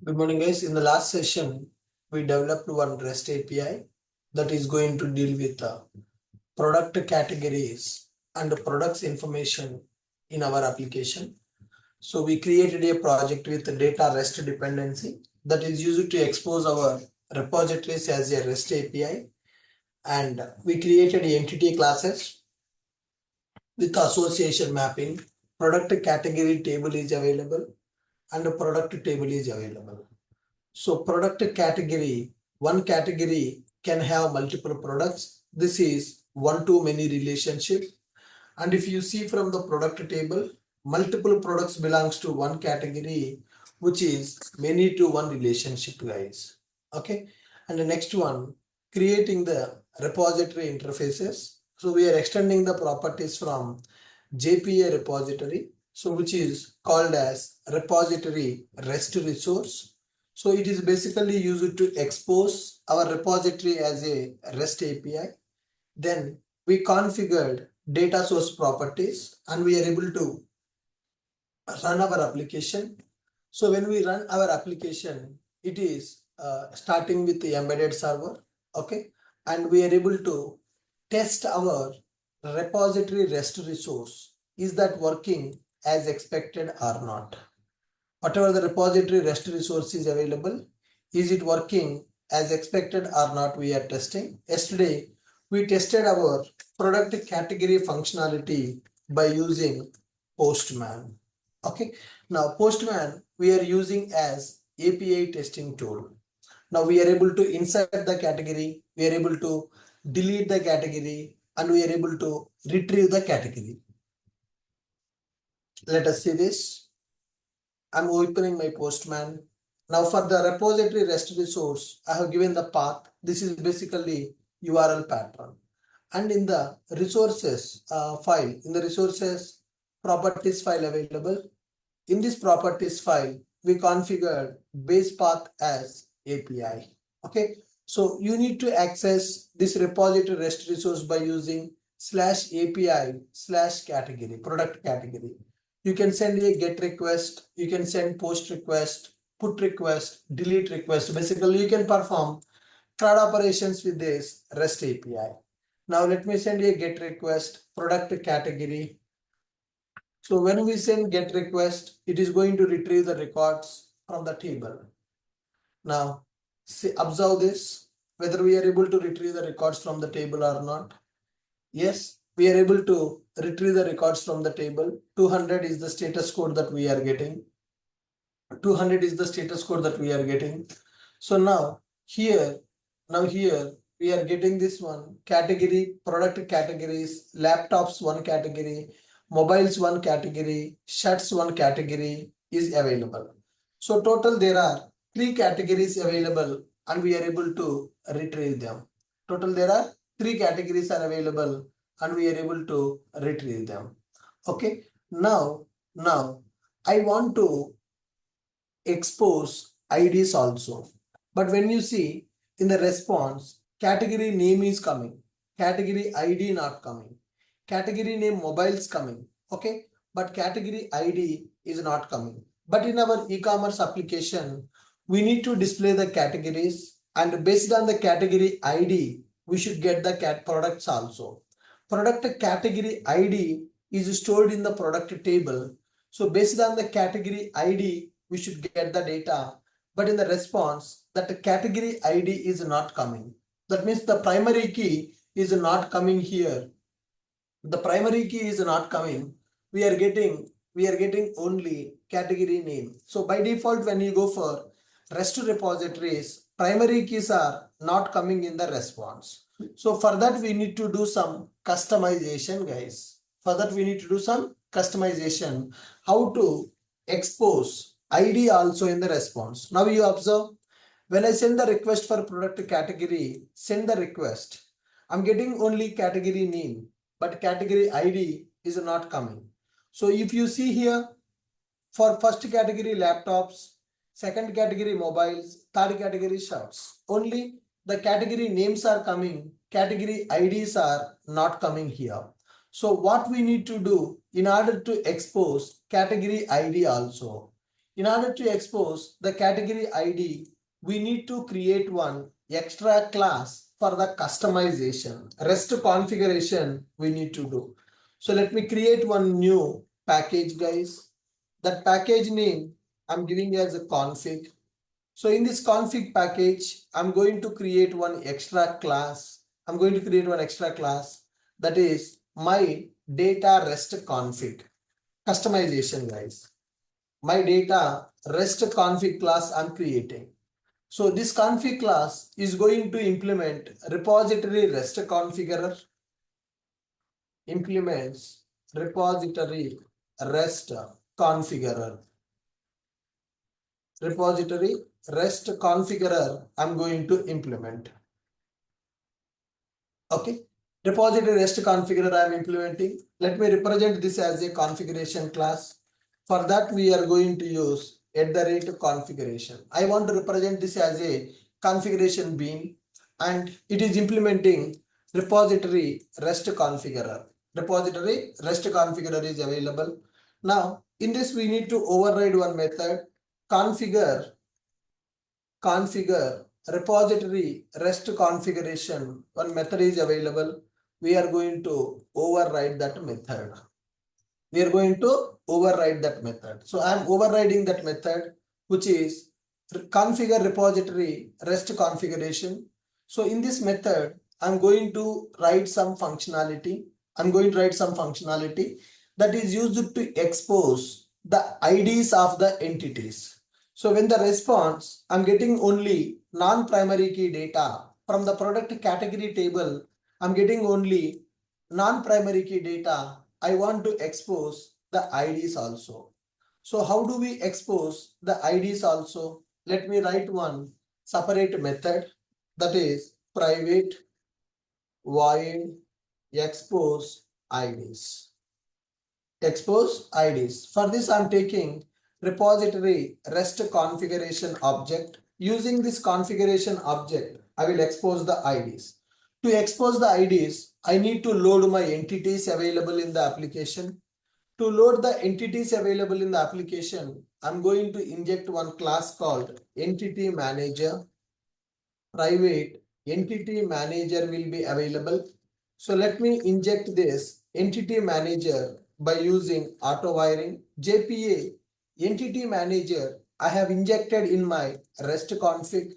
Good morning, guys. In the last session, we developed one REST API that is going to deal with product categories and products information in our application. So we created a project with data REST dependency that is used to expose our repositories as a REST API. And we created entity classes with association mapping. Product category table is available and a product table is available. So product category, one category can have multiple products. This is one-to-many relationship. And if you see from the product table, multiple products belongs to one category, which is many to one relationship, guys. Okay. And the next one, creating the repository interfaces. So we are extending the properties from JPA repository, so which is called as repository REST resource. So it is basically used to expose our repository as a REST API. Then we configured data source properties and we are able to run our application. So when we run our application, it is starting with the embedded server. Okay. And we are able to test our repository REST resource. Is that working as expected or not? Whatever the repository REST resource is available, is it working as expected or not? We are testing. Yesterday, we tested our product category functionality by using Postman. Okay. Now Postman we are using as API testing tool. Now we are able to insert the category, we are able to delete the category, and we are able to retrieve the category. Let us see this. I'm opening my Postman. Now for the repository REST resource, I have given the path. This is basically URL pattern. And in the resources file, in the resources properties file available, in this properties file, we configured base path as API. Okay. So you need to access this repository REST resource by using /API/category, product category. You can send a GET request, you can send POST request, PUT request, delete request. Basically, you can perform CRUD operations with this REST API. Now let me send a GET request, product category. So when we send GET request, it is going to retrieve the records from the table. Now, observe this, whether we are able to retrieve the records from the table or not. Yes, we are able to retrieve the records from the table. 200 is the status code that we are getting. 200 is the status code that we are getting. So now here we are getting this one category, product categories, laptops one category, mobiles one category, shirts one category is available. So total there are 3 categories available and we are able to retrieve them. Total there are 3 categories are available and we are able to retrieve them. Okay. Now I want to expose IDs also. But when you see in the response, category name is coming, category ID not coming, category name mobiles coming. Okay. But category ID is not coming. But in our e-commerce application, we need to display the categories and based on the category ID, we should get the products also. Product category ID is stored in the product table. So based on the category ID, we should get the data. But in the response, that category ID is not coming. That means the primary key is not coming here. The primary key is not coming. We are getting only category name. So by default, when you go for REST repositories, primary keys are not coming in the response. So for that, we need to do some customization, guys. For that, we need to do some customization. How to expose ID also in the response. Now you observe, when I send the request for product category, send the request. I'm getting only category name, but category ID is not coming. So if you see here, for first category laptops, second category mobiles, third category shirts, only the category names are coming, category IDs are not coming here. So what we need to do in order to expose category ID also, In order to expose the category ID, we need to create one extra class for the customization. Rest configuration we need to do. So let me create one new package, guys. That package name I'm giving as a config. So in this config package, I'm going to create one extra class. I'm going to create one extra class that is my data rest config. Customization, guys. My data rest config class I'm creating. So this config class is going to implement repository rest configurer, implements repository rest configurer. Repository rest configurer I'm going to implement. Okay. Repository rest configurer I'm implementing. Let me represent this as a configuration class. For that, we are going to use @configuration. I want to represent this as a configuration bean, and it is implementing repository rest configurer. Repository rest configurer is available. Now, in this, we need to override one method, configure repository rest configuration. One method is available. We are going to override that method. We are going to override that method. So I am overriding that method, which is configure repository rest configuration. So in this method, I'm going to write some functionality. I'm going to write some functionality that is used to expose the IDs of the entities. So when the response, I'm getting only non-primary key data from the product category table. I'm getting only non-primary key data. I want to expose the IDs also. So how do we expose the IDs also? Let me write one separate method, that is private void expose IDs. Expose IDs. For this, I'm taking repository rest configuration object. Using this configuration object, I will expose the IDs. To expose the IDs, I need to load my entities available in the application. To load the entities available in the application, I'm going to inject one class called entity manager. Private entity manager will be available. So let me inject this entity manager by using auto wiring. JPA entity manager I have injected in my REST config.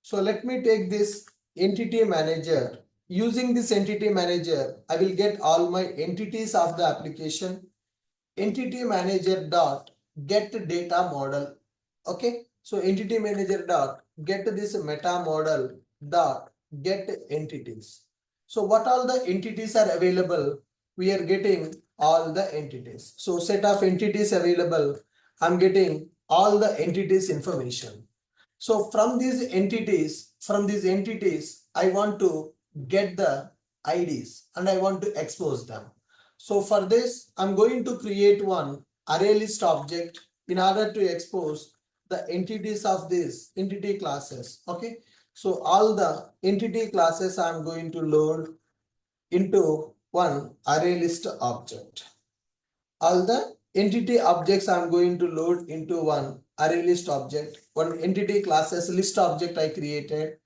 So let me take this entity manager. Using this entity manager, I will get all my entities of the application. Entity manager dot get data model. Okay, so entity manager dot get this meta model dot get entities. So what all the entities are available? We are getting all the entities. So set of entities available, I'm getting all the entities information. So from these entities, I want to get the IDs and I want to expose them. So for this, I'm going to create one array list object in order to expose the entities of these entity classes. Okay. So all the entity classes I'm going to load into one array list object. All the entity objects I'm going to load into one array list object, one entity classes list object I created.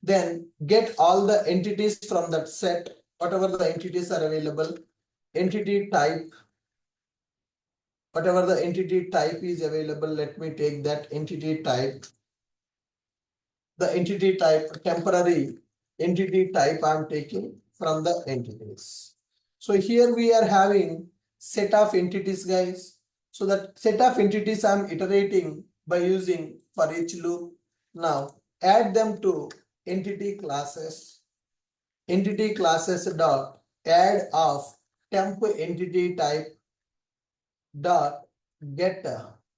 Then get all the entities from that set, whatever the entities are available, entity type, whatever the entity type is available, let me take that entity type. The entity type, temporary entity type I'm taking from the entities. So here we are having set of entities, guys. So that set of entities I'm iterating by using for each loop. Now add them to entity classes. Entity classes dot add of temp entity type dot get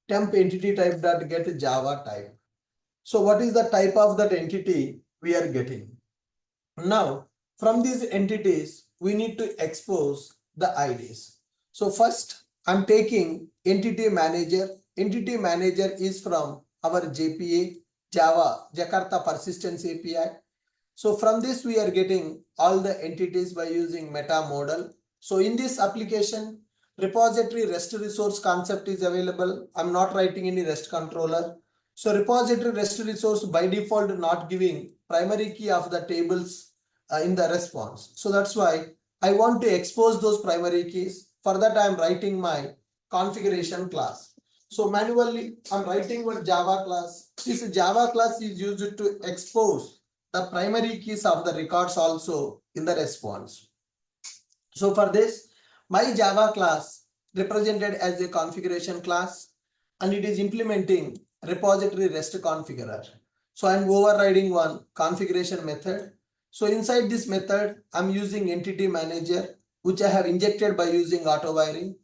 temp entity type dot get Java type. So what is the type of that entity we are getting? Now, from these entities, we need to expose the IDs. So first, I'm taking entity manager. Entity manager is from our JPA, Java, Jakarta Persistence API. So from this, we are getting all the entities by using meta model. So in this application, Repository REST resource concept is available. I'm not writing any REST controller. So repository REST resource by default not giving primary key of the tables in the response. So that's why I want to expose those primary keys. For that, I'm writing my configuration class. So manually, I'm writing one Java class. This Java class is used to expose the primary keys of the records also in the response. So for this, my Java class represented as a configuration class, and it is implementing repository REST configurer. So I'm overriding one configuration method. So inside this method, I'm using entity manager, which I have injected by using auto wiring.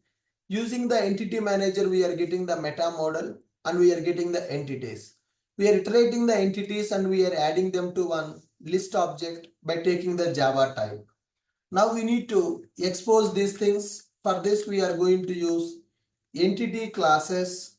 Using the entity manager, we are getting the meta model and we are getting the entities. We are iterating the entities and we are adding them to one list object by taking the Java type. Now we need to expose these things. For this, we are going to use entity classes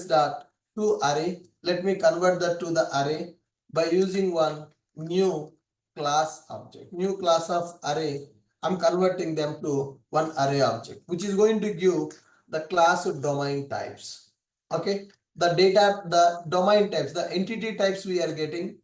dot to array. Let me convert that to the array by using one new class object. New class of array. I'm converting them to one array object, which is going to give the class domain types. Okay, the domain types, the entity types we are getting.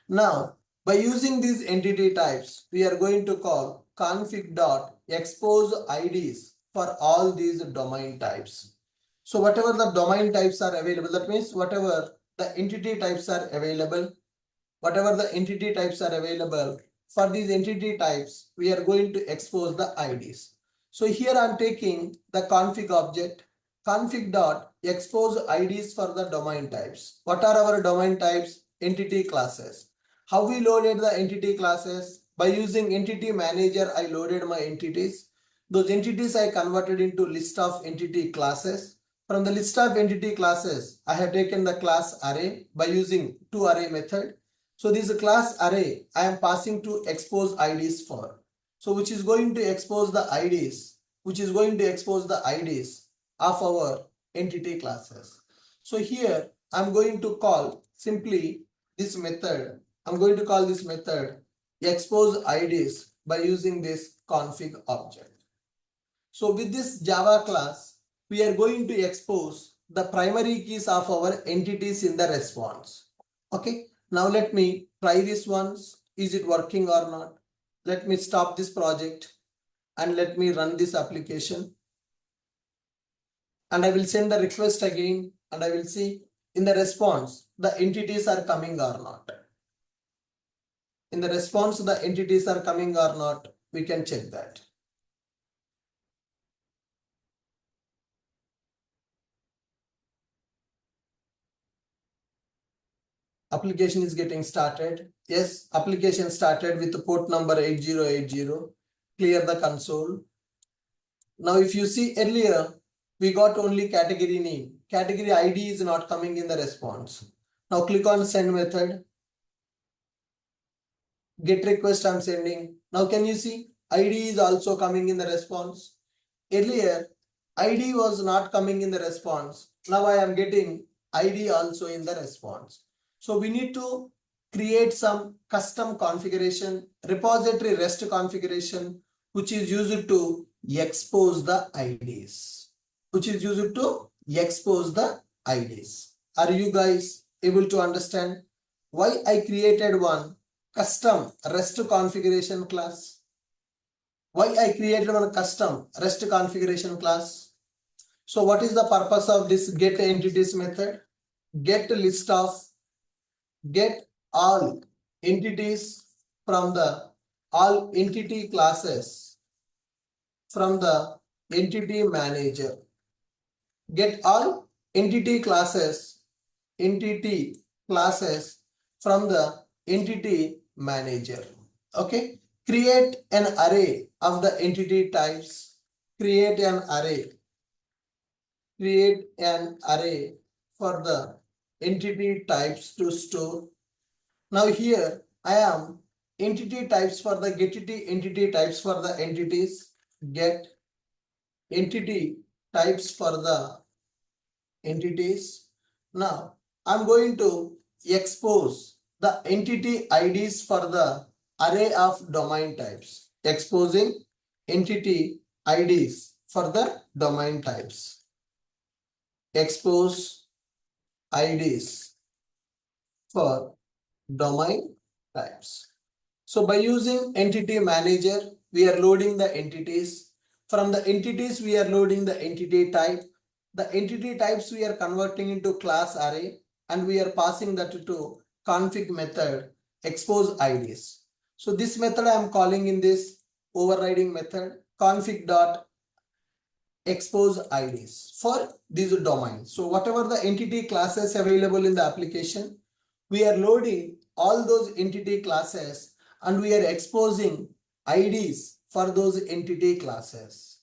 Now, by using these entity types, we are going to call config.expose IDs for all these domain types. So whatever the domain types are available, that means whatever the entity types are available, for these entity types, we are going to expose the IDs. So here I'm taking the config object, config.expose IDs for the domain types. What are our domain types? Entity classes. How we loaded the entity classes? By using entity manager, I loaded my entities. Those entities I converted into list of entity classes. From the list of entity classes, I have taken the class array by using toArray method. So this class array I am passing to expose IDs for. So which is going to expose the IDs, of our entity classes. So here I'm going to call simply this method. Expose IDs by using this config object. So with this Java class, we are going to expose the primary keys of our entities in the response. Okay, now let me try this once. Is it working or not? Let me stop this project and let me run this application. And I will send the request again and I will see in the response the entities are coming or not. In the response the entities are coming or not, we can check that. Application is getting started. Yes, application started with the port number 8080. Clear the console. Now if you see earlier, we got only category name. Category ID is not coming in the response. Now click on send method. Get request I'm sending. Now can you see ID is also coming in the response. Earlier ID was not coming in the response. Now I am getting ID also in the response. So we need to create some custom configuration, repository REST configuration, which is used to expose the IDs. Are you guys able to understand why I created one custom REST configuration class? So what is the purpose of this get entities method? Get all entities from the all entity classes from the entity manager. Get all entity classes from the entity manager. Okay. Create an array of the entity types. Create an array for the entity types to store. Now here I am entity types for the entity types for the entities. Get entity types for the entities. Now I'm going to expose the entity IDs for the array of domain types. Exposing entity IDs for the domain types. Expose IDs for domain types. So by using entity manager, we are loading the entities. From the entities, we are loading the entity type. The entity types we are converting into class array, and we are passing that to config method expose IDs. So this method I am calling in this overriding method config dot expose IDs for these domains. So whatever the entity classes available in the application, we are loading all those entity classes and we are exposing IDs for those entity classes.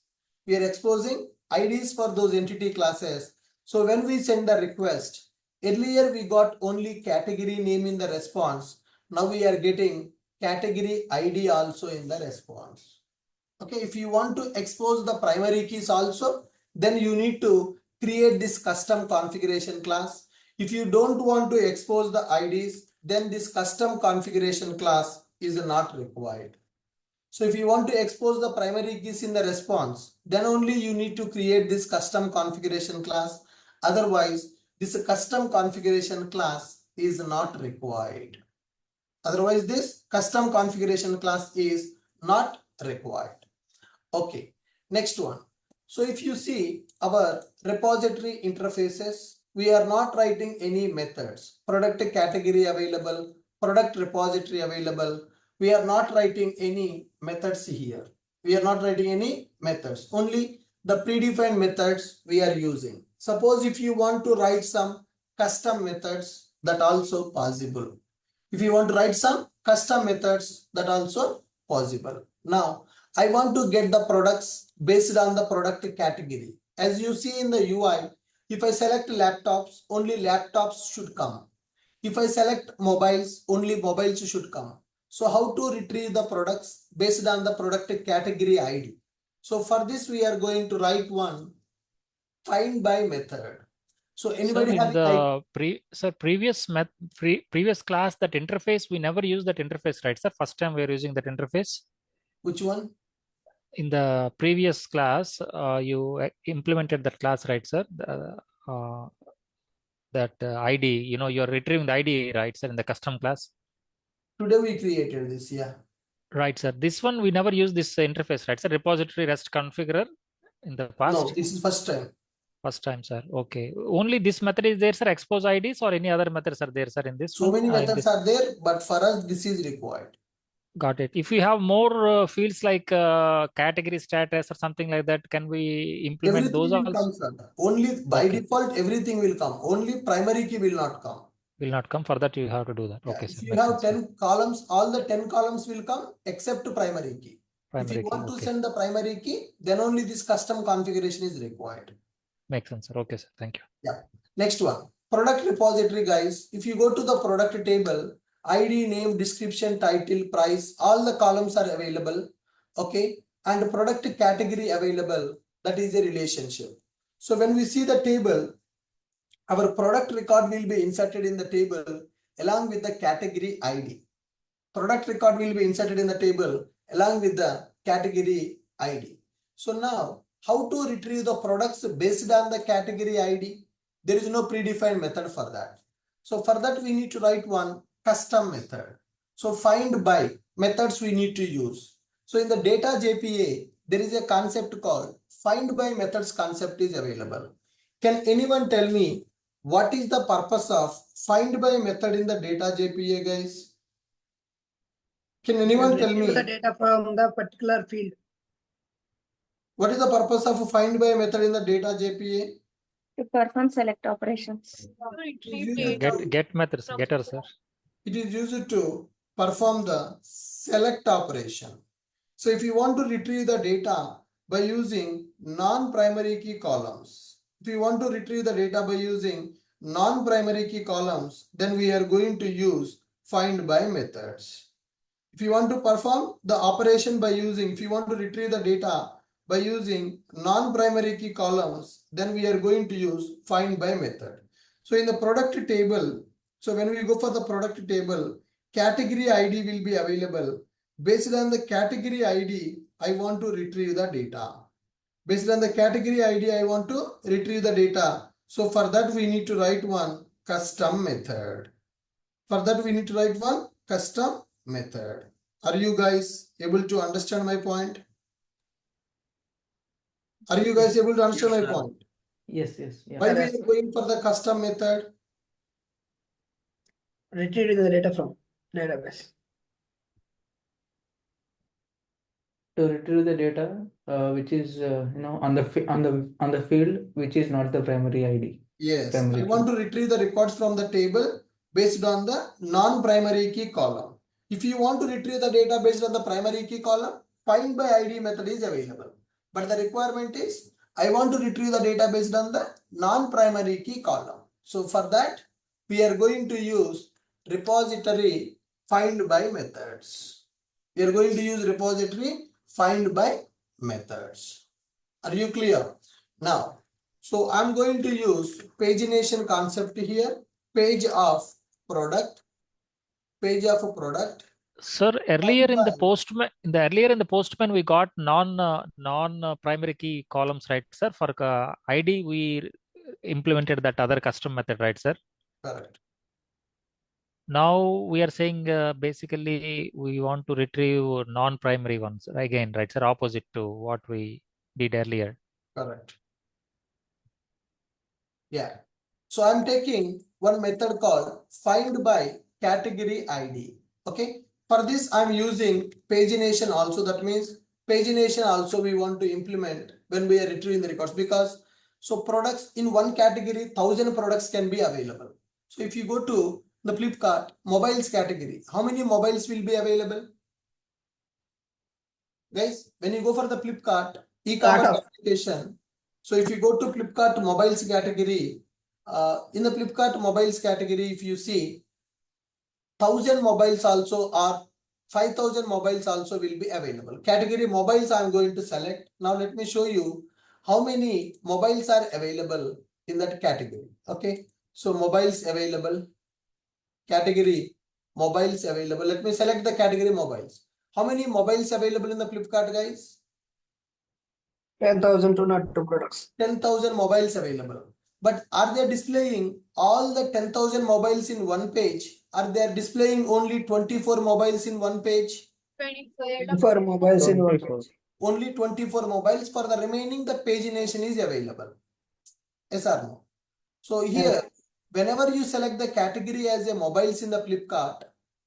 We are exposing IDs for those entity classes. So when we send the request, earlier we got only category name in the response. Now we are getting category ID also in the response. Okay, if you want to expose the primary keys also, then you need to create this custom configuration class. If you don't want to expose the IDs, then this custom configuration class is not required. So if you want to expose the primary keys in the response, then only you need to create this custom configuration class. Otherwise, this custom configuration class is not required. Otherwise, this custom configuration class is not required. Okay, next one. So if you see our repository interfaces, we are not writing any methods. Product category available, product repository available. We are not writing any methods here. We are not writing any methods. Only the predefined methods we are using. Suppose if you want to write some custom methods, that also possible. If you want to write some custom methods, that also possible. Now, I want to get the products based on the product category. As you see in the UI, if I select laptops, only laptops should come. If I select mobiles, only mobiles should come. So how to retrieve the products based on the product category ID? So for this, we are going to write one find by method. So anybody sir, have in the previous class, that interface, we never use that interface, right, sir? First time we are using that interface. Which one? In the previous class, you implemented that class, right, sir? That ID, you're retrieving the ID, right, sir, in the custom class? Today we created this, yeah. Right, sir. This one, we never use this interface, right, sir? Repository REST configurer in the past? No, this is first time. First time, sir. Okay. Only this method is there, sir? Expose IDs or any other methods are there, sir, in this So one? many methods are there, but for us, this is required. Got it. If we have more fields like category status or something like that, can we implement Everything those will also? come, sir. Only by default, everything will come. Only primary key will not come. Will not come. For that, you have to do that. Yeah. Okay, If sir. you Makes have sense. 10 columns, all the 10 columns will come except primary key. If you Primary key. want to Okay. send the primary key, then only this custom configuration is required. Makes sense, sir. Okay, sir. Thank you. Yeah. Next one. Product repository, guys. If you go to the product table, ID, name, description, title, price, all the columns are available. Okay. And product category available. That is a relationship. So when we see the table, our product record will be inserted in the table along with the category ID. Product record will be inserted in the table along with the category ID. So now, how to retrieve the products based on the category ID? There is no predefined method for that. So for that, we need to write one custom method. So find by methods we need to use. So in the data JPA, there is a concept called find by methods concept is available. Can anyone tell me what is the purpose of find by method in the data JPA, guys? Can anyone tell me the data from the particular field? What is the purpose of find by method in the data JPA? To perform select operations. Get methods, getter, sir. It is used to perform the select operation. So if you want to retrieve the data by using non-primary key columns, if you want to retrieve the data by using non-primary key columns, then we are going to use find by methods. If you want to perform the operation by using, if you want to retrieve the data by using non-primary key columns, then we are going to use find by method. So in the product table, so when we go for the product table, category ID will be available. Based on the category ID, I want to retrieve the data. Based on the category ID, I want to retrieve the data. So for that, we need to write one custom method. For that, we need to write one custom method. Are you guys able to understand my point? Are you guys able to understand Yes, my sir. point? Yes, yes, yeah. Why we Yes. are going for the custom method? Retrieving the data from database. To retrieve the data, which is on the field which is not the primary ID. Yes, Primary I want to retrieve the records from the table based on the non-primary key column. If you want to retrieve the data based on the primary key column, find by ID method is available. But the requirement is I want to retrieve the data based on the non-primary key column. So for that, we are going to use repository find by methods. We are going to use repository find by methods. Are you clear? Now, so I'm going to use pagination concept here. Page of product. Page of a product. Sir, earlier in the by- postman, we got non primary key columns, right, sir? For ID, we implemented that other custom method, right, sir? Correct. Now we are saying basically we want to retrieve non-primary ones again, right, sir? Opposite to what we did earlier. Correct. Yeah. So I'm taking one method called find by category ID. Okay. For this, I'm using pagination also. That means pagination also we want to implement when we are retrieving the records, because so products in one category, 1,000 products can be available. So if you go to the Flipkart mobiles category, how many mobiles will be available? Guys, when you go for the Flipkart e-commerce Lot of. application, so if you go to Flipkart mobiles category, in the Flipkart mobiles category, if you see 1,000 mobiles also or 5,000 mobiles also will be available. Category mobiles I am going to select. Now let me show you how many mobiles are available in that category. Okay, so mobiles available, category mobiles available. Let me select the category mobiles. How many mobiles available in the Flipkart, guys? 10,202 products. 10,000 mobiles available. But are they displaying all the 10,000 mobiles in one page? Are they displaying only 24 mobiles in one page? 24 mobiles in one 24. page. Only 24 mobiles. For the remaining, the pagination is available. Yes or no? So here, whenever you select the category as a mobiles in the Flipkart,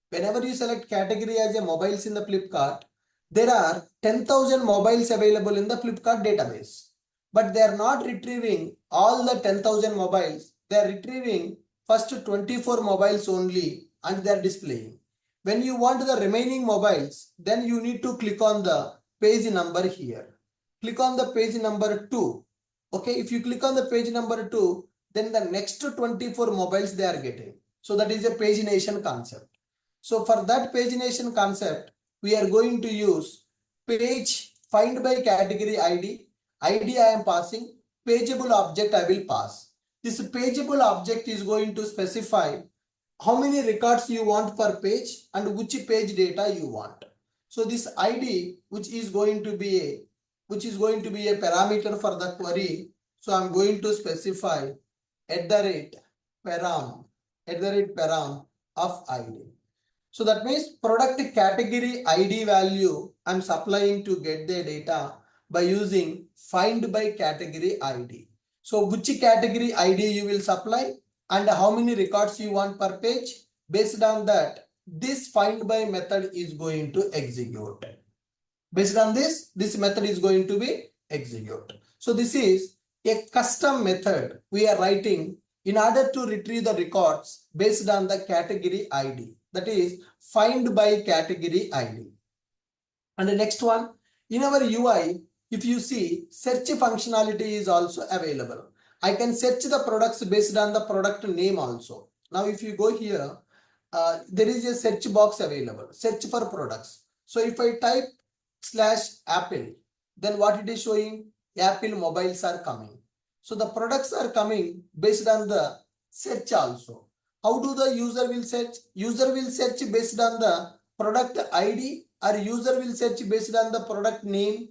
whenever you select category as a mobiles in the Flipkart, there are 10,000 mobiles available in the Flipkart database. But they are not retrieving all the 10,000 mobiles. They are retrieving first 24 mobiles only and they are displaying. When you want the remaining mobiles, then you need to click on the page number here. Click on the page number 2. Okay, if you click on the page number 2, then the next 24 mobiles they are getting. So that is a pagination concept. So for that pagination concept, we are going to use page find by category ID. ID I am passing, pageable object I will pass. This pageable object is going to specify how many records you want per page and which page data you want. So this ID, which is going to be a parameter for the query. So I'm going to specify @param of ID. So that means product category ID value I'm supplying to get the data by using find by category ID. So which category ID you will supply and how many records you want per page, based on that this find by method is going to execute. Based on this method is going to be executed. So this is a custom method we are writing in order to retrieve the records based on the category ID. That is find by category ID. And the next one, in our UI, if you see, search functionality is also available. I can search the products based on the product name also. Now if you go here, there is a search box available, search for products. So if I type /Apple, then what it is showing? Apple mobiles are coming. So the products are coming based on the search also. How do the user will search? User will search based on the product ID or user will search based on the product name?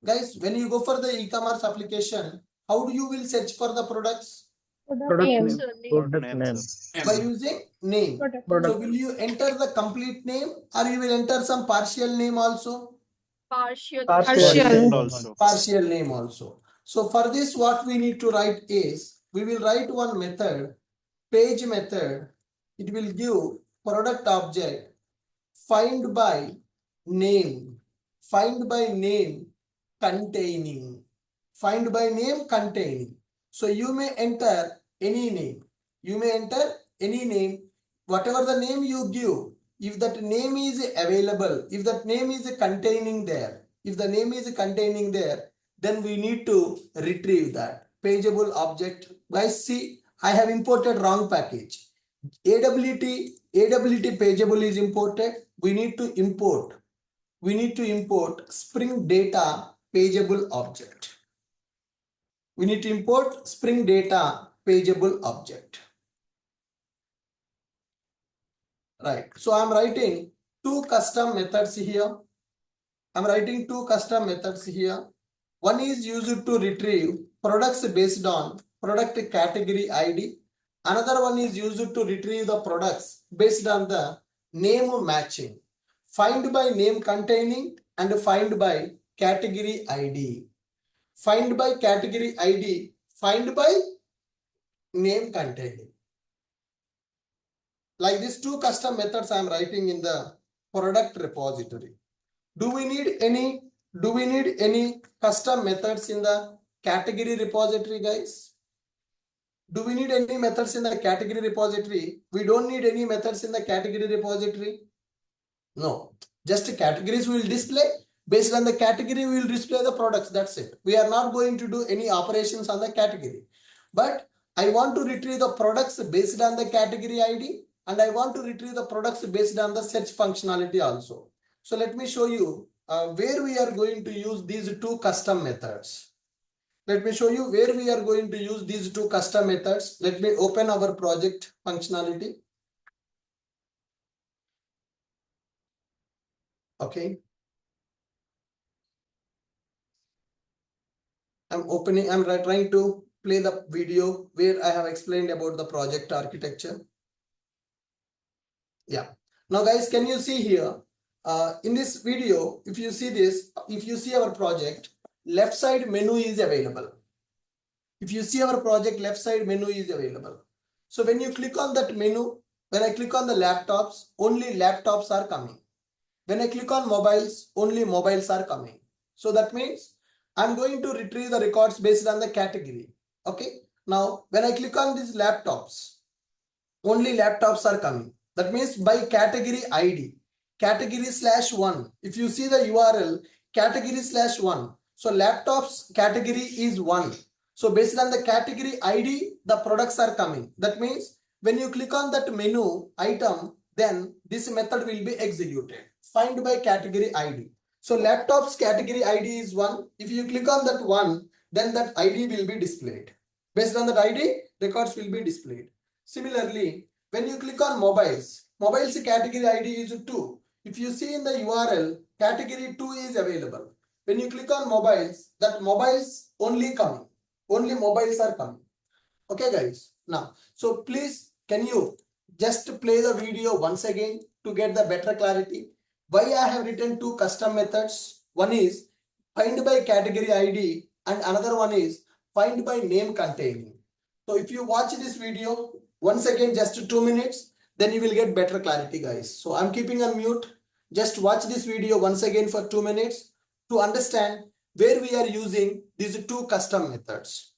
Guys, when you go for the e-commerce application, how do you will search for the products? Product name. Product name. By using name. Product. So will you enter the complete name or you will enter some partial name also? Partial. Also. Partial name also. So for this, what we need to write is, we will write one method, page method. It will give product object find by name, find by name containing, find by name containing. So you may enter any name, you may enter any name, whatever the name you give. If that name is available, if that name is containing there, if the name is containing there, then we need to retrieve that pageable object. Guys, see, I have imported wrong package. AWT pageable is imported. We need to import Spring Data pageable object. We need to import Spring Data pageable object. Right. So I'm writing two custom methods here. One is used to retrieve products based on product category ID. Another one is used to retrieve the products based on the name matching. Find by name containing and find by category ID. Find by category ID, find by name containing. Like these two custom methods I am writing in the product repository. Do we need any custom methods in the category repository, guys? Do we need any methods in the category repository? We don't need any methods in the category repository. No, just categories will display. Based on the category, we will display the products. That's it. We are not going to do any operations on the category. But I want to retrieve the products based on the category ID, and I want to retrieve the products based on the search functionality also. So let me show you where we are going to use these two custom methods. Let me show you where we are going to use these two custom methods. Let me open our project functionality. Okay. I'm trying to play the video where I have explained about the project architecture. Yeah. Now guys, can you see here? In this video, if you see our project, left side menu is available. If you see our project, left side menu is available. So when you click on that menu, when I click on the laptops, only laptops are coming. When I click on mobiles, only mobiles are coming. So that means I'm going to retrieve the records based on the category. Okay. Now, when I click on these laptops, only laptops are coming. That means by category ID, category /1. If you see the URL, category /1. So laptops category is 1. So based on the category ID, the products are coming. That means when you click on that menu item, then this method will be executed. Find by category ID. So laptops category ID is 1. If you click on that 1, then that ID will be displayed. Based on that ID, records will be displayed. Similarly, when you click on mobiles category ID is 2. If you see in the URL, category 2 is available. When you click on mobiles, that mobiles only coming. Only mobiles are coming. Okay, guys. Now, so please, can you just play the video once again to get the better clarity? Why I have written two custom methods. One is find by category ID and another one is find by name containing. So if you watch this video once again just 2 minutes, then you will get better clarity, guys. So I'm keeping on mute. Just watch this video once again for 2 minutes to understand where we are using these two custom methods.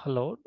Hello.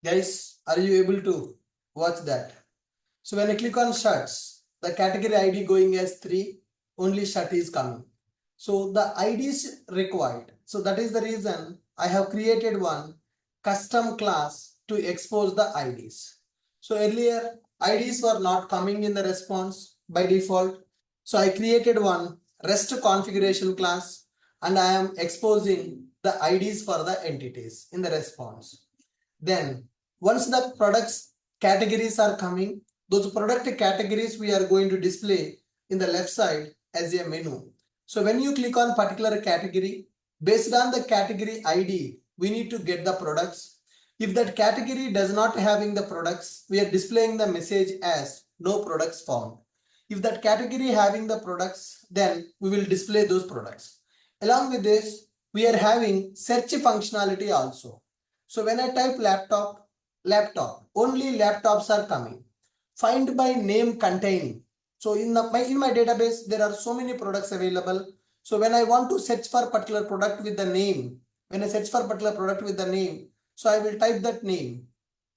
Guys, are you able to watch that? So when I click on shirts, the category ID going as 3, only shirt is coming. So the ID is required. So that is the reason I have created one custom class to expose the IDs. So earlier IDs were not coming in the response by default. So I created one REST configuration class and I am exposing the IDs for the entities in the response. Then once the products categories are coming, those product categories we are going to display in the left side as a menu. So when you click on particular category, based on the category ID, we need to get the products. If that category does not having the products, we are displaying the message as no products found. If that category having the products, then we will display those products. Along with this, we are having search functionality also. So when I type laptop, only laptops are coming. Find by name containing. So in my database, there are so many products available. So when I want to search for particular product with the name, so I will type that name.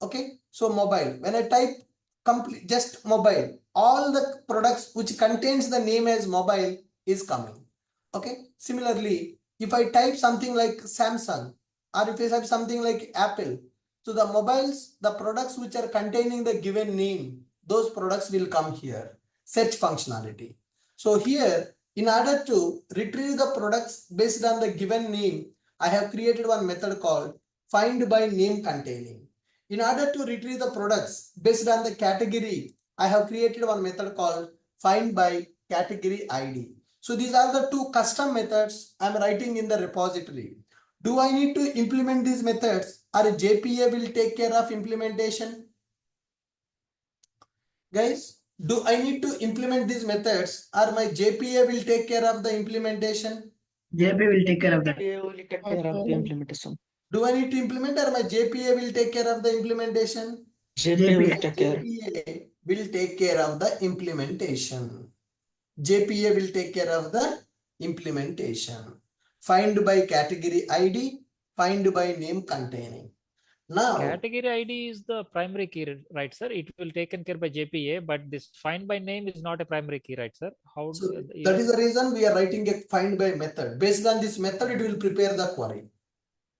Okay. So mobile, when I type complete just mobile, all the products which contains the name as mobile is coming. Okay. Similarly, if I type something like Samsung, or if you have something like Apple, so the mobiles, the products which are containing the given name, those products will come here, search functionality. So here, in order to retrieve the products based on the given name, I have created one method called find by name containing. In order to retrieve the products based on the category, I have created one method called find by category ID. So these are the two custom methods I'm writing in the repository. Do I need to implement these methods or JPA will take care of implementation? Guys, do I need to implement these methods or my JPA will take care of the implementation? JP will take care of that. JPA will take care of the implementation. Do I need to implement or my JPA will take care of the implementation? JPA will take care. JPA will take care of the implementation. JPA will take care of the implementation. Find by category ID, find by name containing. Now, Category ID is the primary key, right, sir? It will taken care by JPA, but this find by name is not a primary key, right, sir? How so do, that is the reason we are writing a find by method. Based on this method, it will prepare the query.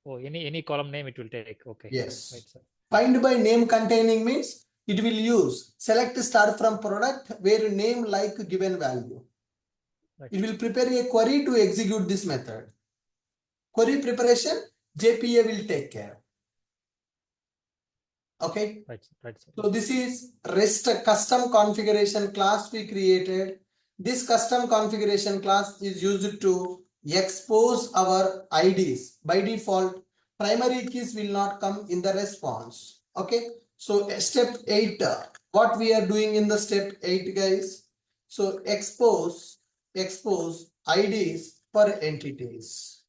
oh, any column name it will take. Okay. Yes. Right, sir. Find by name containing means it will use select star from product where name like given value. Right. It will prepare a query to execute this method. Query preparation, JPA will take care. Okay. Right, sir. Right, sir. So this is REST custom configuration class we created. This custom configuration class is used to expose our IDs. By default, primary keys will not come in the response. Okay. So step 8, what we are doing in the step 8, guys. So expose IDs for entities.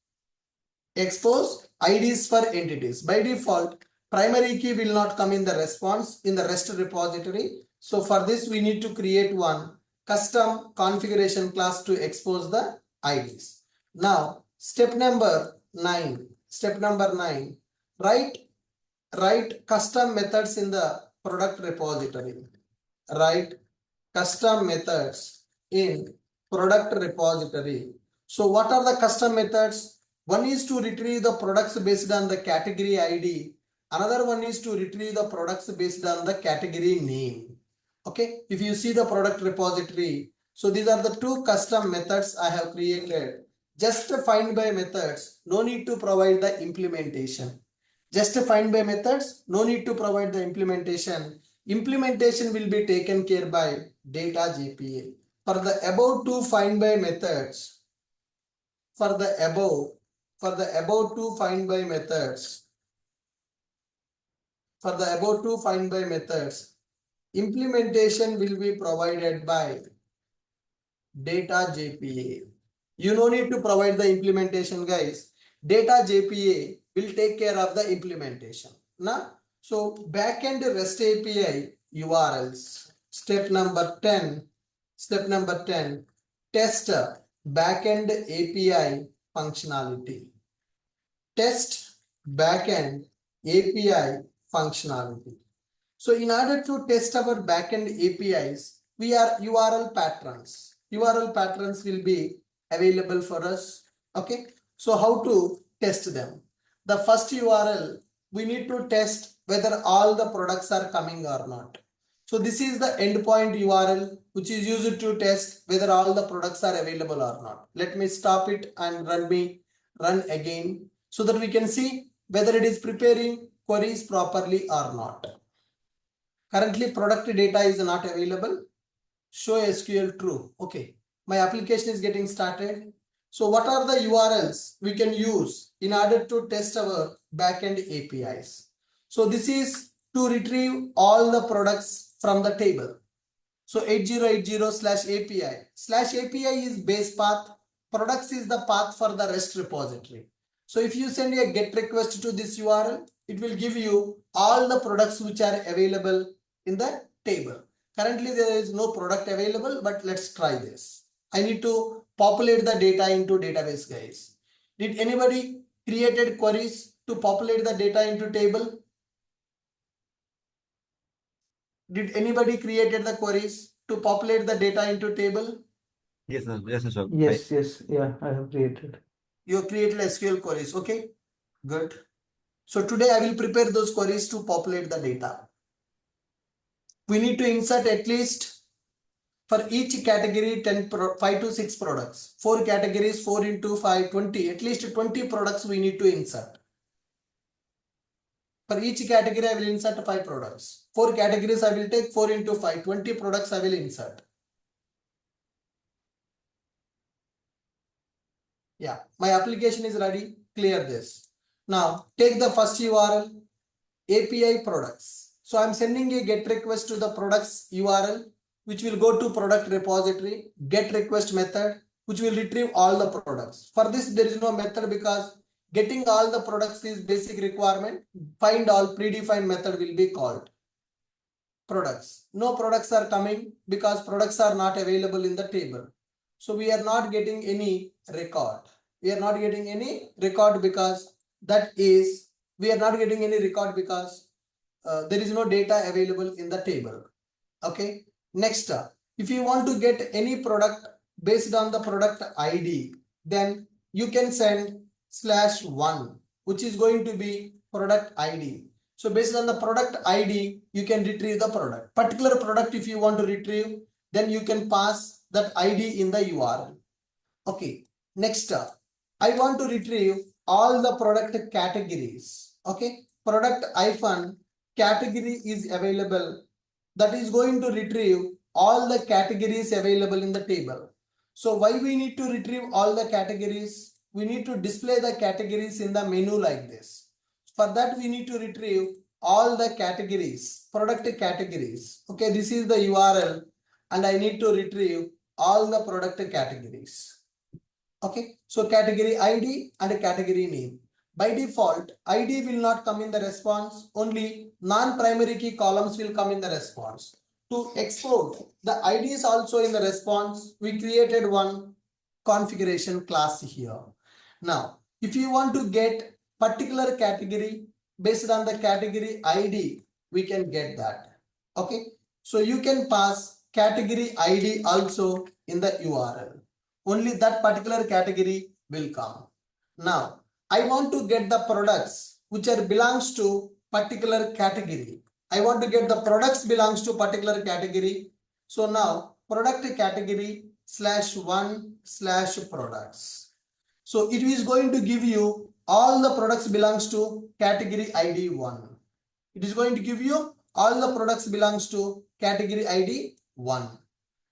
Expose IDs for entities. By default, primary key will not come in the response in the REST repository. So for this, we need to create one custom configuration class to expose the IDs. Now, step number 9. Step number 9. Write custom methods in the product repository. Write custom methods in product repository. So what are the custom methods? One is to retrieve the products based on the category ID. Another one is to retrieve the products based on the category name. Okay, if you see the product repository, so these are the two custom methods I have created. Just find by methods, no need to provide the implementation. Just find by methods, no need to provide the implementation. Implementation will be taken care by data JPA. For the above two find by methods, for the above two find by methods, implementation will be provided by data JPA. You no need to provide the implementation, guys. Data JPA will take care of the implementation. Now, so backend REST API URLs. Step number 10. Test backend API functionality. Test backend API functionality. So in order to test our backend APIs, we are URL patterns. URL patterns will be available for us. Okay. So how to test them? The first URL, we need to test whether all the products are coming or not. So this is the endpoint URL which is used to test whether all the products are available or not. Let me stop it and run again so that we can see whether it is preparing queries properly or not. Currently product data is not available. Show SQL true. Okay. My application is getting started. So what are the URLs we can use in order to test our backend APIs? So this is to retrieve all the products from the table. So 8080/API. /API is base path. Products is the path for the REST repository. So if you send a GET request to this URL, it will give you all the products which are available in the table. Currently there is no product available, but let's try this. I need to populate the data into database, guys. Did anybody created queries to populate the data into table? Did anybody created the queries to populate the data into table? Yes, sir. Yes, sir. Yes, yeah, I have created. You created SQL queries. Okay, good. So today I will prepare those queries to populate the data. We need to insert at least for each category 5 to 6 products. 4 categories, 4 into 5, 20. At least 20 products we need to insert. For each category I will insert 5 products. 4 categories I will take 4 into 5, 20 products I will insert. Yeah, my application is ready. Clear this. Now take the first URL, API products. So I'm sending a GET request to the products URL, which will go to product repository, GET request method, which will retrieve all the products. For this, there is no method because getting all the products is basic requirement. Find all predefined method will be called. Products. No products are coming because products are not available in the table. So we are not getting any record. We are not getting any record because we are not getting any record because there is no data available in the table. Okay. Next, if you want to get any product based on the product ID, then you can send /1, which is going to be product ID. So based on the product ID, you can retrieve the product. Particular product if you want to retrieve, then you can pass that ID in the URL. Okay. Next, I want to retrieve all the product categories. Okay. Product hyphen category is available. That is going to retrieve all the categories available in the table. So why we need to retrieve all the categories? We need to display the categories in the menu like this. For that we need to retrieve all the categories, product categories. Okay, this is the URL and I need to retrieve all the product categories. Okay, so category ID and category name. By default, ID will not come in the response, only non-primary key columns will come in the response. To export the IDs also in the response, we created one configuration class here. Now, if you want to get particular category based on the category ID, we can get that. Okay, so you can pass category ID also in the URL. Only that particular category will come. Now, I want to get the products which are belongs to particular category. I want to get the products belongs to particular category. So now product category /1/products. So it is going to give you all the products belongs to category ID 1. It is going to give you all the products belongs to category ID 1.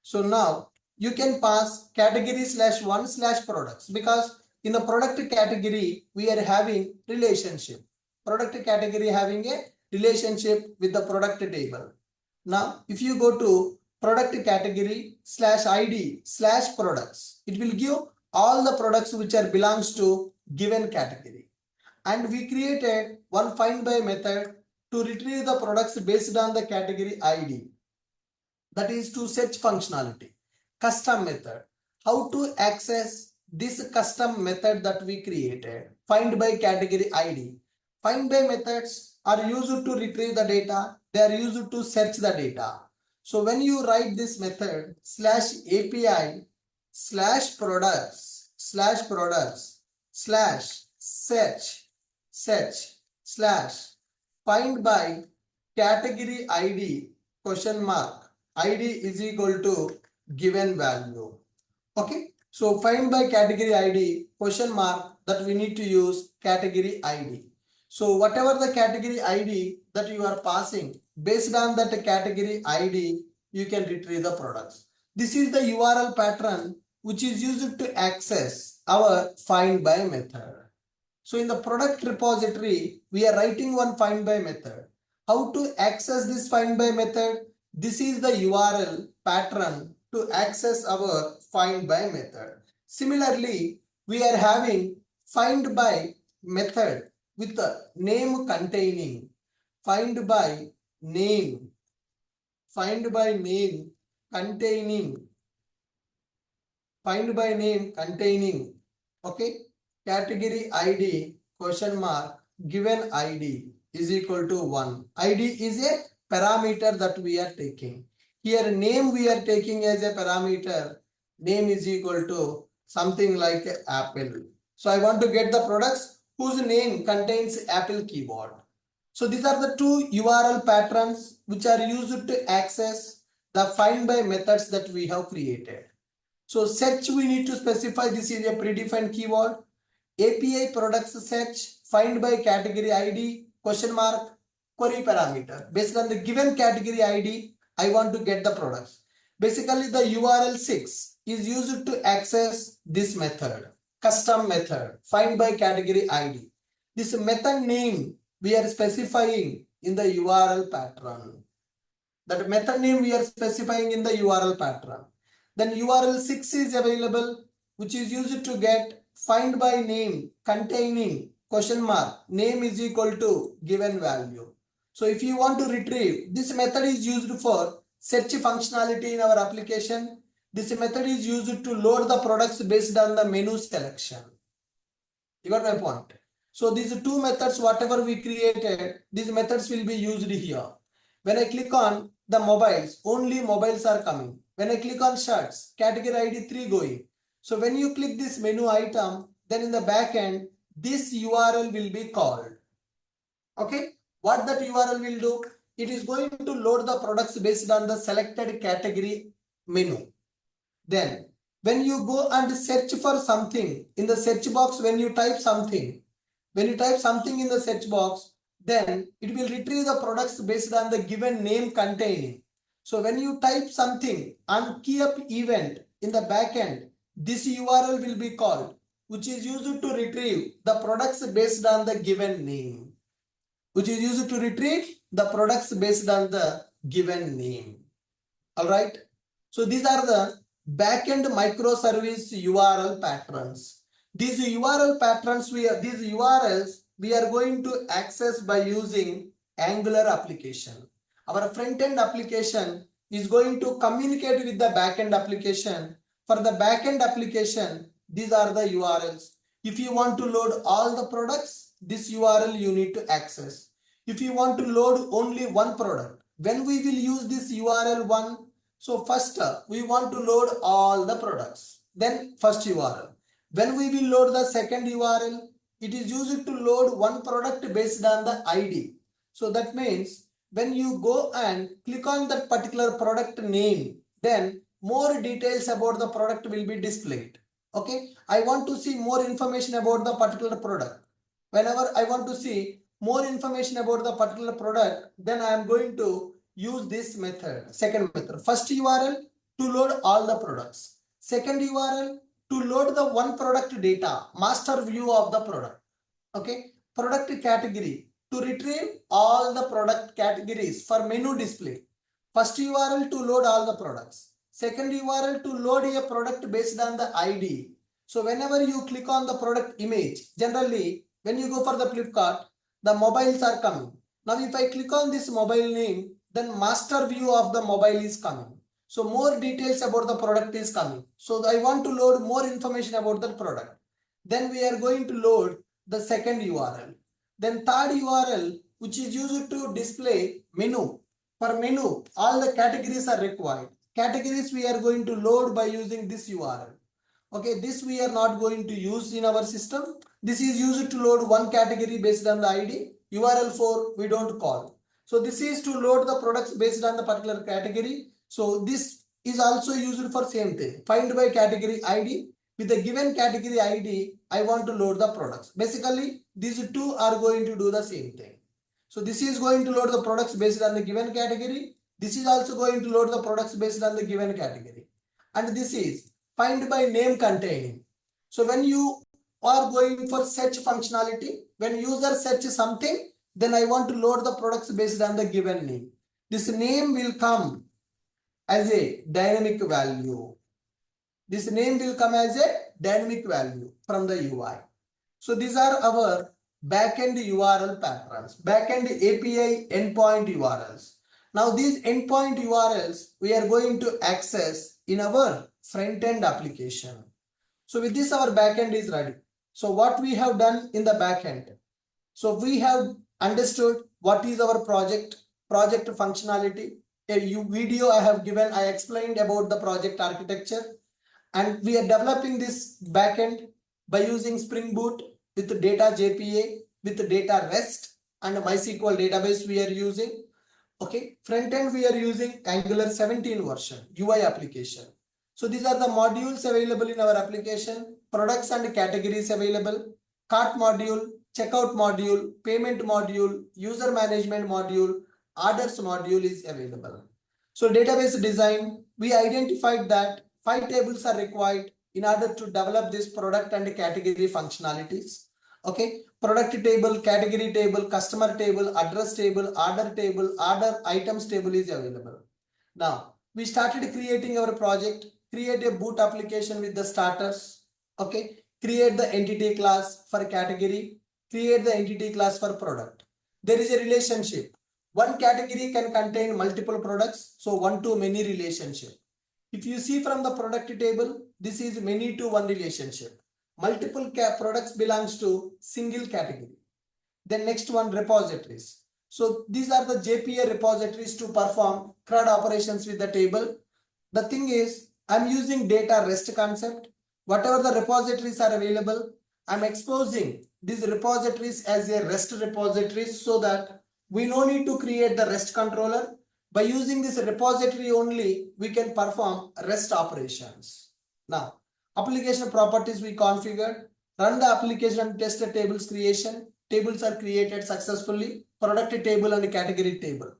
So now you can pass category /1/products because in the product category, we are having relationship. Product category having a relationship with the product table. Now, if you go to product category /ID/products, it will give all the products which are belongs to given category. And we created one find by method to retrieve the products based on the category ID. That is to search functionality. Custom method. How to access this custom method that we created, find by category ID. Find by methods are used to retrieve the data. They are used to search the data. So when you write this method /API/products/search/find by category ID ? ID is equal to given value. Okay. So find by category ID ? that we need to use category ID. So whatever the category ID that you are passing, based on that category ID, you can retrieve the products. This is the URL pattern which is used to access our find by method. So in the product repository, we are writing one find by method. How to access this find by method? This is the URL pattern to access our find by method. Similarly, we are having find by method with the name containing find by name containing okay category ID ? given ID is equal to 1. ID is a parameter that we are taking. Here name we are taking as a parameter. Name is equal to something like apple. So I want to get the products whose name contains Apple keyboard. So these are the two URL patterns which are used to access the find by methods that we have created. So search, we need to specify this is a predefined keyword. API products search, find by category ID, question mark, query parameter. Based on the given category ID, I want to get the products. Basically, the URL 6 is used to access this method, custom method, find by category ID. This method name we are specifying in the URL pattern. That method name we are specifying in the URL pattern. Then URL 6 is available, which is used to get find by name containing question mark, name is equal to given value. So if you want to retrieve, this method is used for search functionality in our application. This method is used to load the products based on the menu selection. You got my point? So these two methods, whatever we created, these methods will be used here. When I click on the mobiles, only mobiles are coming. When I click on shirts, category ID 3 going. So when you click this menu item, then in the back end, this URL will be called. Okay, what that URL will do? It is going to load the products based on the selected category menu. Then when you go and search for something in the search box, when you type something in the search box, then it will retrieve the products based on the given name containing. So when you type something on key up event in the backend, this URL will be called, which is used to retrieve the products based on the given name. All right. So these are the backend microservice URL patterns. These URL patterns, these URLs we are going to access by using Angular application. Our front-end application is going to communicate with the backend application. For the backend application, these are the URLs. If you want to load all the products, this URL you need to access. If you want to load only one product, when we will use this URL 1, so first we want to load all the products, then first URL. When we will load the second URL, it is used to load one product based on the ID. So that means when you go and click on that particular product name, then more details about the product will be displayed. Okay, I want to see more information about the particular product. Whenever I want to see more information about the particular product, then I am going to use this method. Second method, first URL to load all the products. Second URL to load the one product data, master view of the product. Okay, product category to retrieve all the product categories for menu display. First URL to load all the products. Second URL to load a product based on the ID. So whenever you click on the product image, generally when you go for the Flipkart, the mobiles are coming. Now if I click on this mobile name, then master view of the mobile is coming. So more details about the product is coming. So I want to load more information about the product. Then we are going to load the second URL. Then third URL, which is used to display menu. For menu, all the categories are required. Categories we are going to load by using this URL. Okay, this we are not going to use in our system. This is used to load one category based on the ID. URL 4 we don't call. So this is to load the products based on the particular category. So this is also used for same thing. Find by category ID. With the given category ID, I want to load the products. Basically, these two are going to do the same thing. So this is going to load the products based on the given category. This is also going to load the products based on the given category. And this is find by name containing. So when you are going for search functionality, when user searches something, then I want to load the products based on the given name. This name will come as a dynamic value. This name will come as a dynamic value from the UI. So these are our backend URL patterns, backend API endpoint URLs. Now these endpoint URLs we are going to access in our front-end application. So with this our backend is ready. So what we have done in the backend. So we have understood what is our project functionality. A video I have given, I explained about the project architecture. And we are developing this backend by using Spring Boot with data JPA, with data REST and MySQL database we are using. Okay, front end we are using Angular 17 version, UI application. So these are the modules available in our application, products and categories available, cart module, checkout module, payment module, user management module, orders module is available. So database design, we identified that 5 tables are required in order to develop this product and category functionalities. Okay, product table, category table, customer table, address table, order items table is available. Now we started creating our project, create a boot application with the starters. Okay, create the entity class for category, create the entity class for product. There is a relationship. One category can contain multiple products, so one to many relationship. If you see from the product table, this is many to one relationship. Multiple products belongs to single category. Then next one, repositories. So these are the JPA repositories to perform CRUD operations with the table. The thing is, I'm using data REST concept. Whatever the repositories are available, I'm exposing these repositories as a REST repositories so that we no need to create the REST controller. By using this repository only, we can perform REST operations. Now, application properties we configured, run the application and test the tables creation. Tables are created successfully, product table and category table.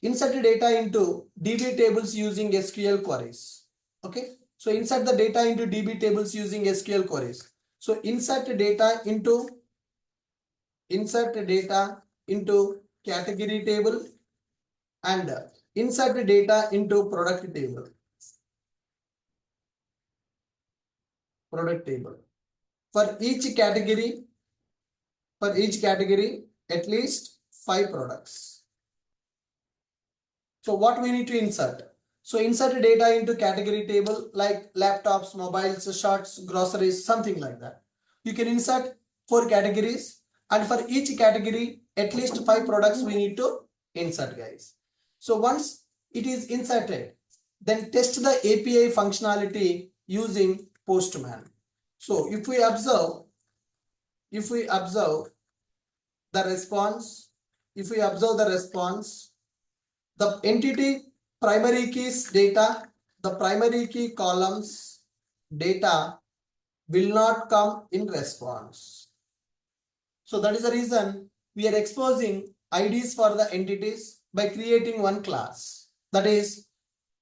Insert data into DB tables using SQL queries. Okay, so insert the data into DB tables using SQL queries. So insert data into category table and insert data into product table. For each category, at least 5 products. So what we need to insert? So insert data into category table like laptops, mobiles, shirts, groceries, something like that. You can insert 4 categories, and for each category, at least 5 products we need to insert, guys. So once it is inserted, then test the API functionality using Postman. So if we observe the response, the entity primary keys data, the primary key columns data will not come in response. So that is the reason we are exposing IDs for the entities by creating one class, that is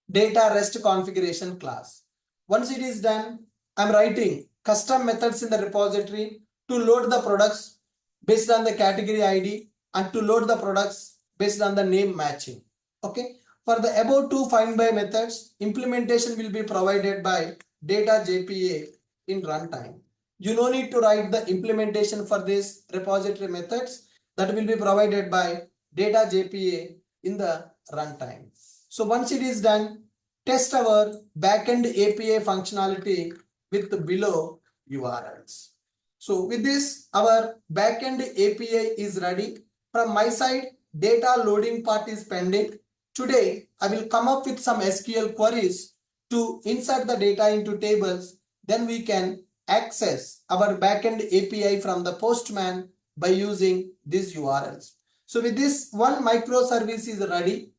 data REST configuration class. Once it is done, I'm writing custom methods in the repository to load the products based on the category ID and to load the products based on the name matching. Okay, for the above 2 find by methods, implementation will be provided by data JPA in runtime. You no need to write the implementation for this repository methods, that will be provided by data JPA in the runtime. So once it is done, test our backend API functionality with the below URLs. So with this, our backend API is ready. From my side, data loading part is pending. Today, I will come up with some SQL queries to insert the data into tables. Then we can access our backend API from the Postman by using these URLs. So with this, one microservice is ready,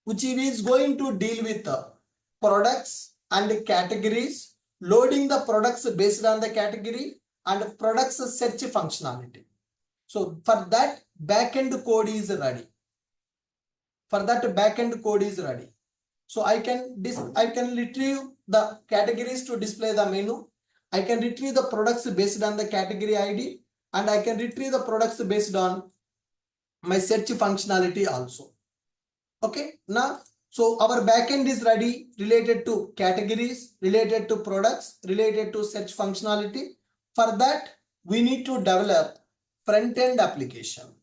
which is going to deal with products and categories, loading the products based on the category and products search functionality. So for that, backend code is ready. So I can retrieve the categories to display the menu. I can retrieve the products based on the category ID, and I can retrieve the products based on my search functionality also. Okay, now so our backend is ready, related to categories, related to products, related to search functionality. For that, we need to develop front-end application.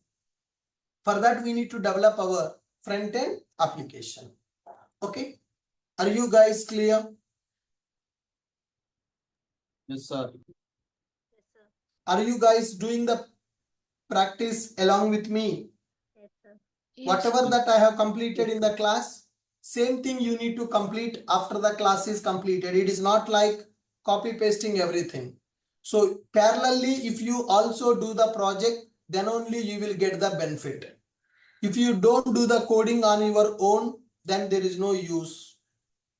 For that, we need to develop our front-end application. Okay, are you guys clear? Yes, sir. Are you guys doing the practice along with me? Yes, sir. Whatever that I have completed in the class, same thing you need to complete after the class is completed. It is not like copy pasting everything. So parallelly, if you also do the project, then only you will get the benefit. If you don't do the coding on your own, then there is no use.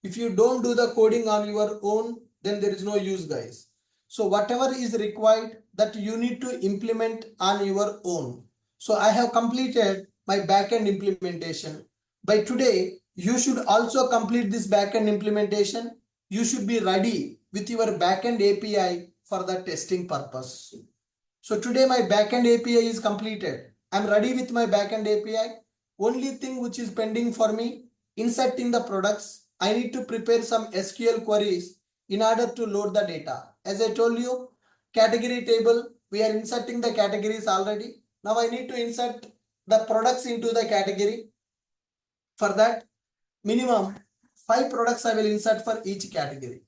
If you don't do the coding on your own, then there is no use, guys. So whatever is required that you need to implement on your own. So I have completed my backend implementation. By today, you should also complete this backend implementation. You should be ready with your backend API for the testing purpose. So today my backend API is completed. I'm ready with my backend API. Only thing which is pending for me, inserting the products. I need to prepare some SQL queries in order to load the data. As I told you, category table, we are inserting the categories already. Now I need to insert the products into the category. For that, minimum 5 products I will insert for each category.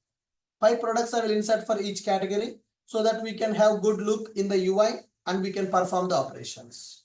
5 products I will insert for each category so that we can have good look in the UI and we can perform the operations.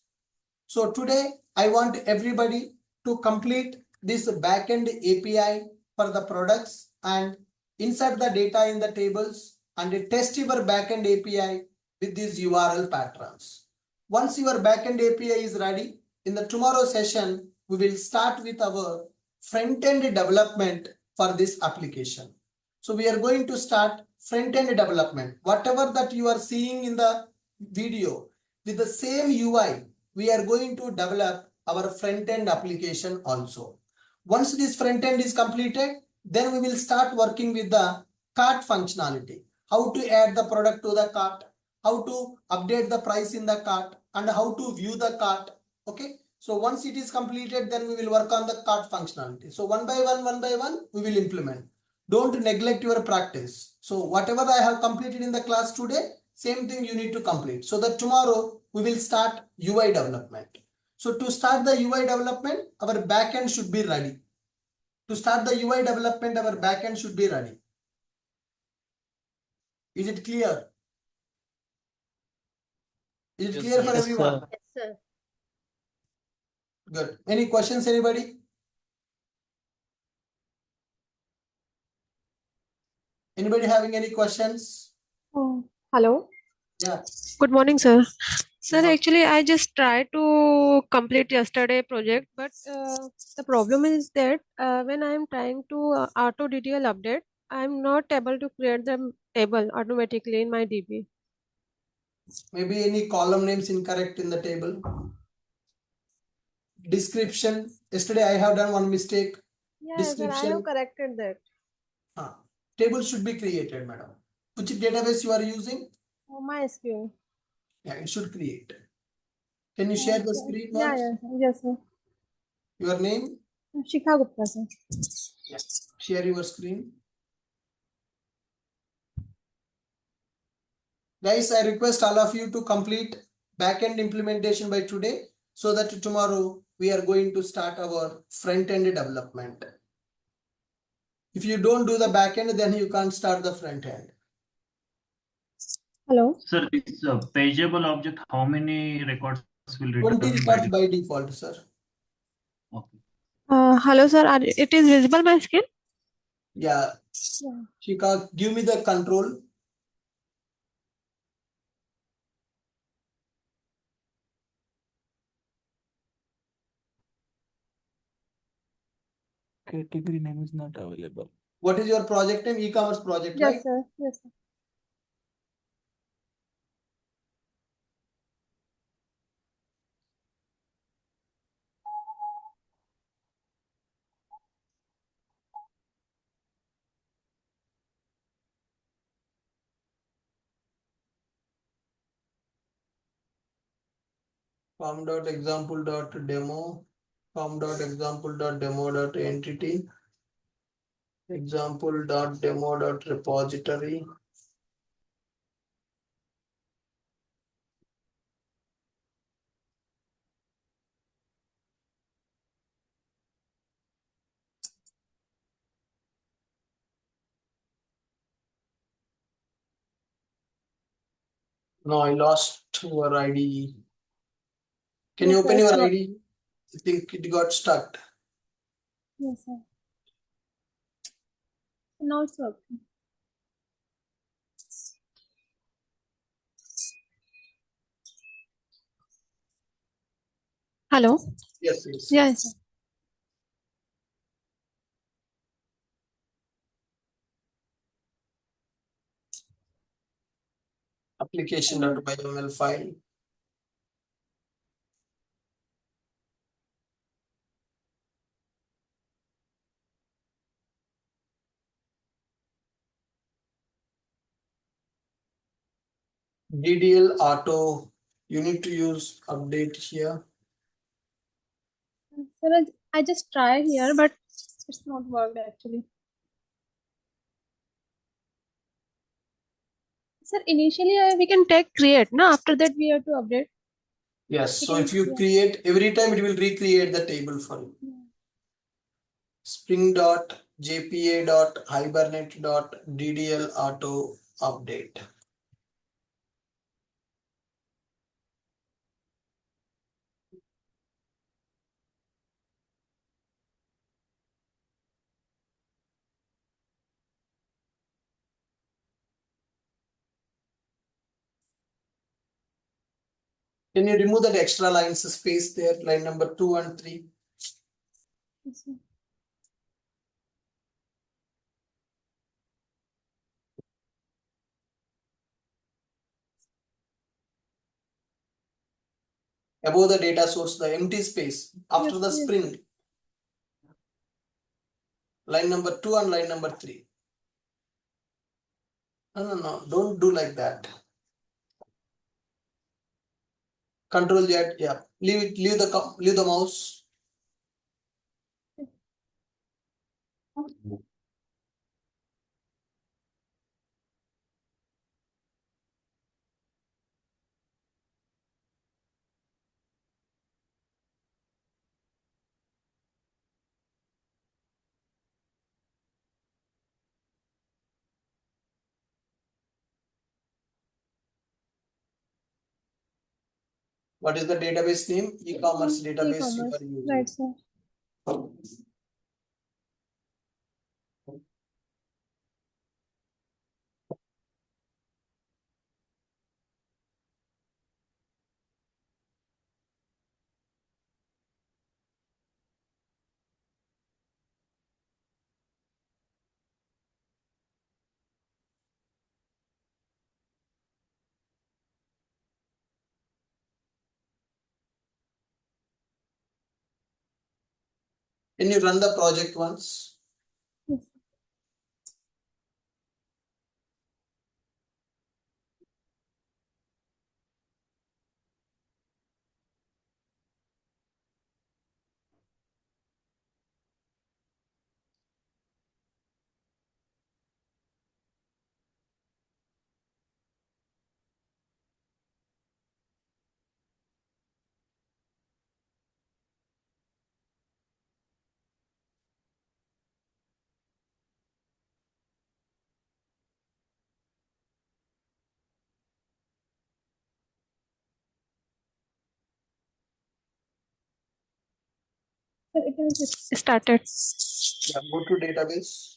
So today I want everybody to complete this backend API for the products and insert the data in the tables and test your backend API with these URL patterns. Once your backend API is ready, in the tomorrow session, we will start with our front-end development for this application. So we are going to start front-end development. Whatever that you are seeing in the video, with the same UI, we are going to develop our front-end application also. Once this front-end is completed, then we will start working with the cart functionality. How to add the product to the cart, how to update the price in the cart, and how to view the cart. Okay. So once it is completed, then we will work on the cart functionality. So one by one, we will implement. Don't neglect your practice. So whatever I have completed in the class today, same thing you need to complete. So that tomorrow we will start UI development. So to start the UI development, our backend should be ready. To start the UI development, our backend should be ready. Is it clear? Is it clear for Yes, everyone? sir. Yes, sir. Good. Any questions, anybody? Anybody having any questions? Oh, hello. Yeah. Good morning, sir. Sir, Good. actually, I just tried to complete yesterday project, but the problem is that when I am trying to auto detail update, I am not able to create the table automatically in my DB. Maybe any column names incorrect in the table. Description. Yesterday I have done one mistake. Yeah, sir, I have corrected that. Table should be created, madam. Which database you are using? Oh, MySQL. Yeah, it should create. Can you share the screen Yeah, once? yes, sir. Your name? Shikha Gupta, sir. Yeah. Share your screen. Guys, I request all of you to complete backend implementation by today so that tomorrow we are going to start our front-end development. If you don't do the backend, then you can't start the front end. Hello. Sir, this pageable object, how many records will 20 return records by default, sir. Okay. Hello, sir. It is visible my screen? Yeah. Yeah. Shika, give me the control. Category name is not available. What is your project name? E-commerce project, Yes, right? sir. Yes, sir. form.example.demo, form.example.demo.entity, example.demo.repository. No, I lost your ID. Can you Yes, open sir. your So- ID? I think it got stuck. Yes, sir. Now it's working. Hello. Yes, yes. Yes. Application.yml file. DDL auto, you need to use update here. Sir, I just try here, but it's not worked actually. Sir, initially we can take create. Now after that we have to update. Yes, so Okay, if you yeah. create, every time it will recreate the table for you. Spring.jpa.hibernate.ddl auto update. Can you remove that extra lines space there, line number 2 and 3? Yes, sir. Above the data source, the empty space after Yes, the yes. spring. Line number 2 and line number 3. No, don't do like that. Control Z, yeah. Leave the mouse. What is the database name? E-commerce database you E-commerce. are using. Right, sir. Can you run the project once? Yes. Sir, it has started. Yeah, go to database.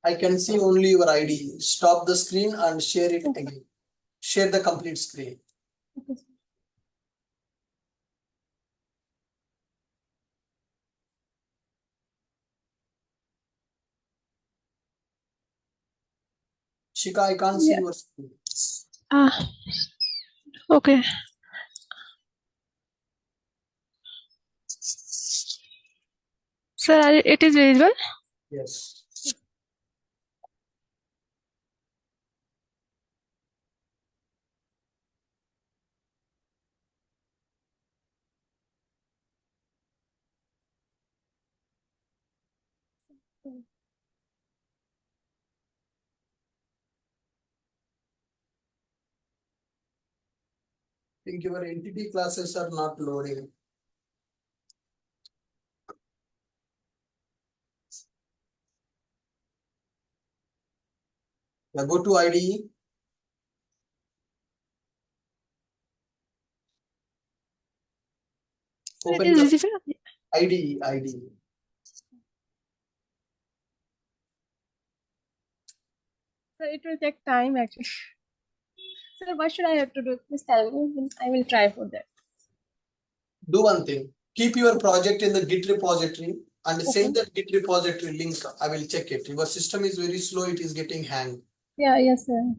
I can see only your ID. Stop the screen and share it again. Share the complete screen. Okay, sir. Shika, I can't see Yeah. your screen. Ah, okay. Sir, it is visible? Yes. Think your entity classes are not loading. Yeah, go to IDE. Sir, it Open is your visible? IDE. So it will take time actually. So what should I have to do? Please tell me. Then I will try for that. Do one thing. Keep your project in the Git repository and save Okay. that Git repository link. I will check it. Your system is very slow. It is getting hang. Yeah, yes, sir.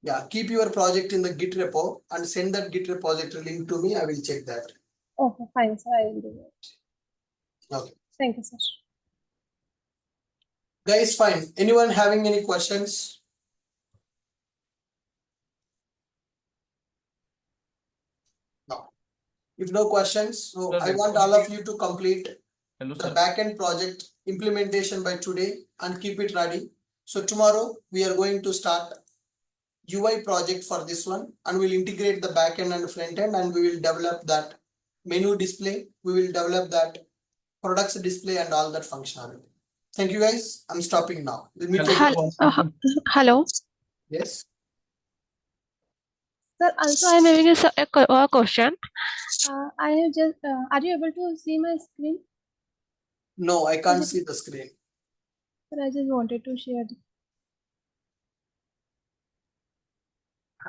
Yeah, keep your project in the Git repo and send that Git repository link to me. I will check that. Okay, fine, sir. I will do that. Okay. Thank you, sir. Guys, fine. Anyone having any questions? No. If no questions, so Sir, I want all of you to complete Hello, the sir. backend project implementation by today and keep it ready. So tomorrow we are going to start UI project for this one and we'll integrate the backend and front end and we will develop that menu display. We will develop that products display and all that functionality. Thank you guys. I'm stopping now. Let me take Hello. yes. Sir, also I am having a question. I have just, are you able to see my screen? No, I can't see the screen. Sir, I just wanted to share.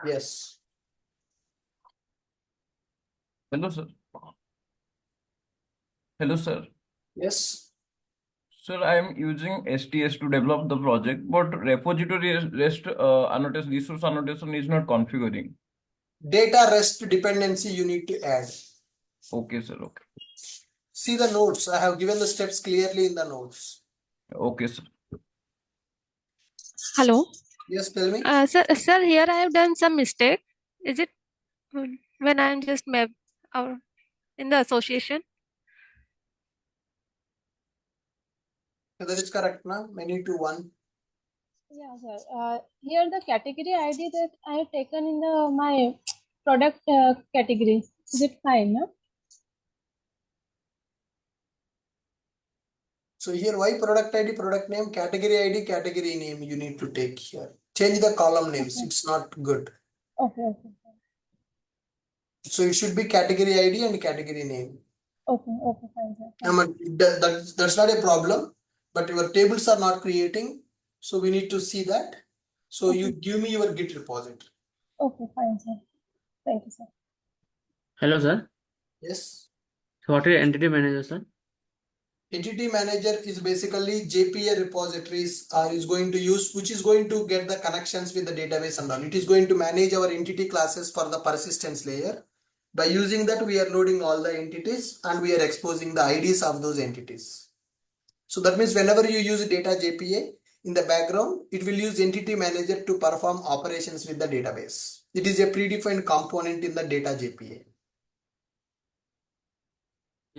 Yes. Hello, sir. Hello, sir. Yes. Sir, I am using STS to develop the project, but repository REST annotation, resource annotation is not configuring. Data REST dependency you need to add. Okay, sir. Okay. See the notes. I have given the steps clearly in the notes. Okay, sir. Hello. Yes, tell me. Sir, here I have done some mistake. Is it when I am just or in the association? That is correct, na? Many to one. Yeah, sir. Here the category ID that I have taken in the my product category. Is it fine, no? So here, why product ID, product name, category name you need to take here. Change the column names. Okay. It's not good. Okay. So it should be category ID and category name. Okay, fine, sir. That's not a problem, but your tables are not creating. So we need to see that. So you give me your Git repository. Okay, fine, sir. Thank you, sir. Hello, sir. Yes. So what is entity manager, sir? Entity manager is basically JPA repositories is going to use, which is going to get the connections with the database and all. It is going to manage our entity classes for the persistence layer. By using that, we are loading all the entities and we are exposing the IDs of those entities. So that means whenever you use data JPA in the background, it will use entity manager to perform operations with the database. It is a predefined component in the data JPA.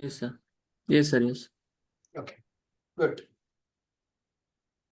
Yes, sir. Yes, sir. Yes. Okay, good.